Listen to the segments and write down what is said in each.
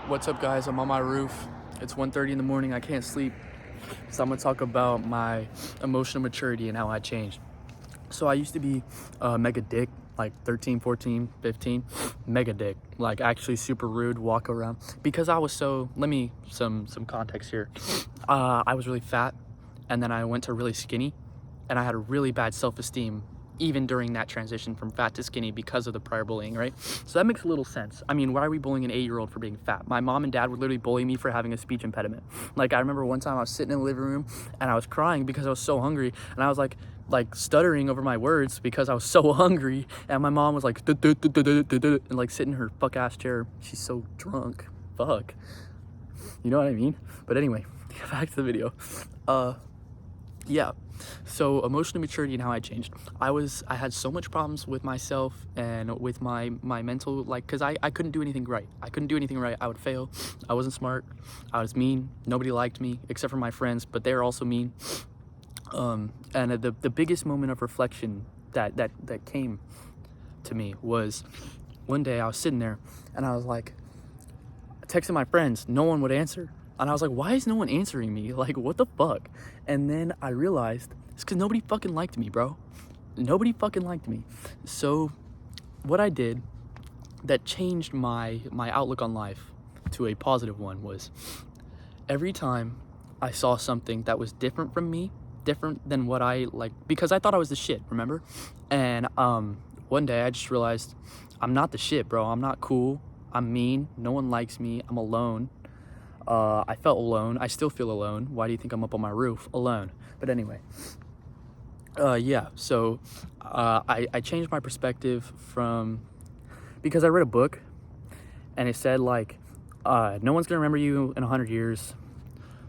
What's up, guys? I'm on my roof. It's 1:30 in the morning. I can't sleep. So I'm gonna talk about my emotional maturity and how I changed. So I used to be a mega dick, like 13, 14, 15. Mega dick. Like actually super rude, walk around. Because I was so, some context here. I was really fat, and then I went to really skinny, and I had a really bad self-esteem even during that transition from fat to skinny because of the prior bullying, right? So that makes a little sense. I mean, why are we bullying an 8-year-old for being fat? My mom and dad would literally bully me for having a speech impediment. Like, I remember one time I was sitting in the living room and I was crying because I was so hungry, and I was like stuttering over my words because I was so hungry, and my mom was like and like sitting in her fuck ass chair. She's so drunk. Fuck. You know what I mean? But anyway, back to the video. Yeah, so emotional maturity and how I changed. I had so much problems with myself and with my mental, like, because I couldn't do anything right. I would fail. I wasn't smart. I was mean. Nobody liked me except for my friends, but they're also mean. And the biggest moment of reflection that came to me was one day I was sitting there and I was like texting my friends. No one would answer. And I was like, why is no one answering me? Like, what the fuck? And then I realized it's because nobody fucking liked me, bro. Nobody fucking liked me. So what I did that changed my outlook on life to a positive one was every time I saw something that was different from me, different than what I like, because I thought I was the shit, remember? And one day I just realized I'm not the shit, bro. I'm not cool. I'm mean. No one likes me. I'm alone. I felt alone. I still feel alone. Why do you think I'm up on my roof alone? But anyway, yeah, so I changed my perspective from, because I read a book and it said, like, no one's gonna remember you in 100 years,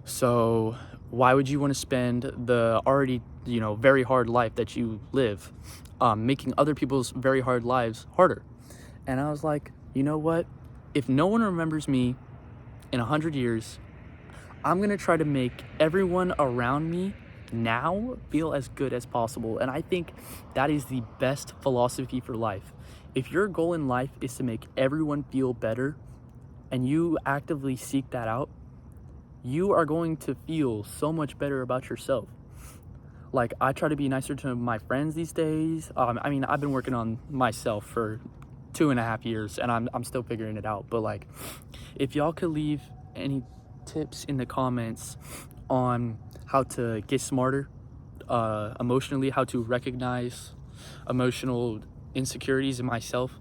so why would you want to spend the already, very hard life that you live, making other people's very hard lives harder? And I was like, you know what? If no one remembers me in 100 years, I'm gonna try to make everyone around me now feel as good as possible. And I think that is the best philosophy for life. If your goal in life is to make everyone feel better and you actively seek that out, you are going to feel so much better about yourself. Like, I try to be nicer to my friends these days. I mean, I've been working on myself for 2.5 years and I'm still figuring it out. But like, if y'all could leave any tips in the comments on how to get smarter emotionally, how to recognize emotional insecurities in myself,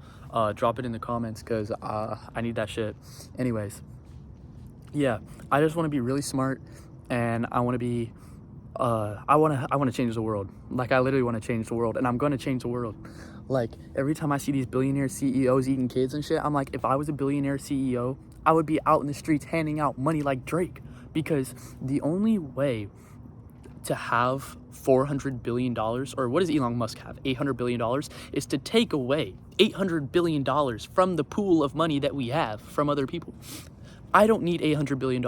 drop it in the comments, because I need that shit. Anyways, yeah, I just want to be really smart, and I want to be I want to change the world. Like, I literally want to change the world, and I'm going to change the world. Like, every time I see these billionaire CEOs eating kids and shit, I'm like, if I was a billionaire CEO, I would be out in the streets handing out money like Drake. Because the only way to have $400 billion, or what does Elon Musk have, $800 billion, is to take away $800 billion from the pool of money that we have from other people. I don't need $800 billion.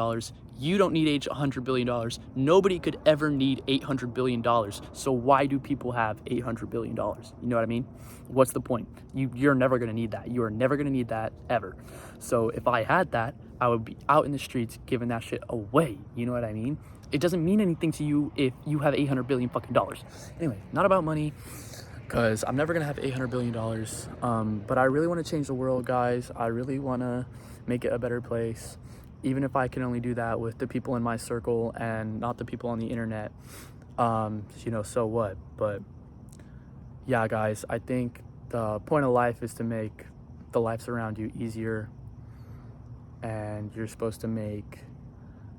You don't need $800 billion. Nobody could ever need $800 billion. So why do people have $800 billion? You know what I mean? What's the point? You're never going to need that. You are never going to need that ever. So if I had that, I would be out in the streets giving that shit away. You know what I mean? It doesn't mean anything to you if you have $800 billion fucking dollars. Anyway, not about money, because I'm never going to have $800 billion. But I really want to change the world, guys. I really want to make it a better place, even if I can only do that with the people in my circle and not the people on the internet. So what? But yeah, guys, I think the point of life is to make the lives around you easier, and you're supposed to make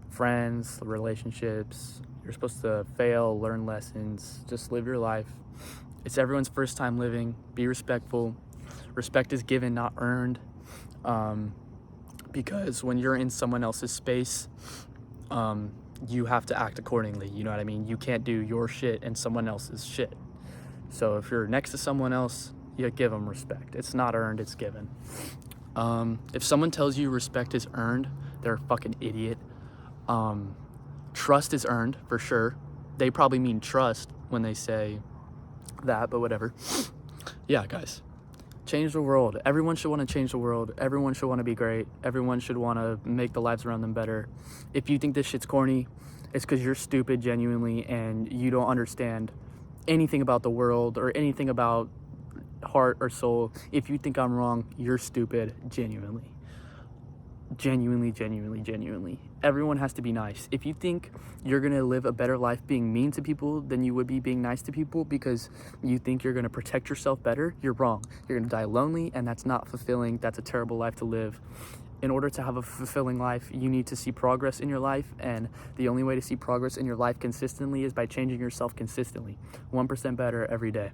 friends, relationships. You're supposed to fail, learn lessons, just live your life. It's everyone's first time living. Be respectful. Respect is given, not earned. Because when you're in someone else's space, you have to act accordingly. You know what I mean? You can't do your shit and someone else's shit. So if you're next to someone else, you give them respect. It's not earned, it's given. If someone tells you respect is earned, they're a fucking idiot. Trust is earned, for sure. They probably mean trust when they say that, but whatever. Yeah, guys. Change the world. Everyone should want to change the world. Everyone should want to be great. Everyone should want to make the lives around them better. If you think this shit's corny, it's because you're stupid genuinely and you don't understand anything about the world or anything about heart or soul. If you think I'm wrong, you're stupid genuinely. Genuinely. Everyone has to be nice. If you think you're gonna live a better life being mean to people than you would be being nice to people because you think you're gonna protect yourself better, you're wrong. You're gonna die lonely, and that's not fulfilling. That's a terrible life to live. In order to have a fulfilling life, you need to see progress in your life, and the only way to see progress in your life consistently is by changing yourself consistently. 1% better every day.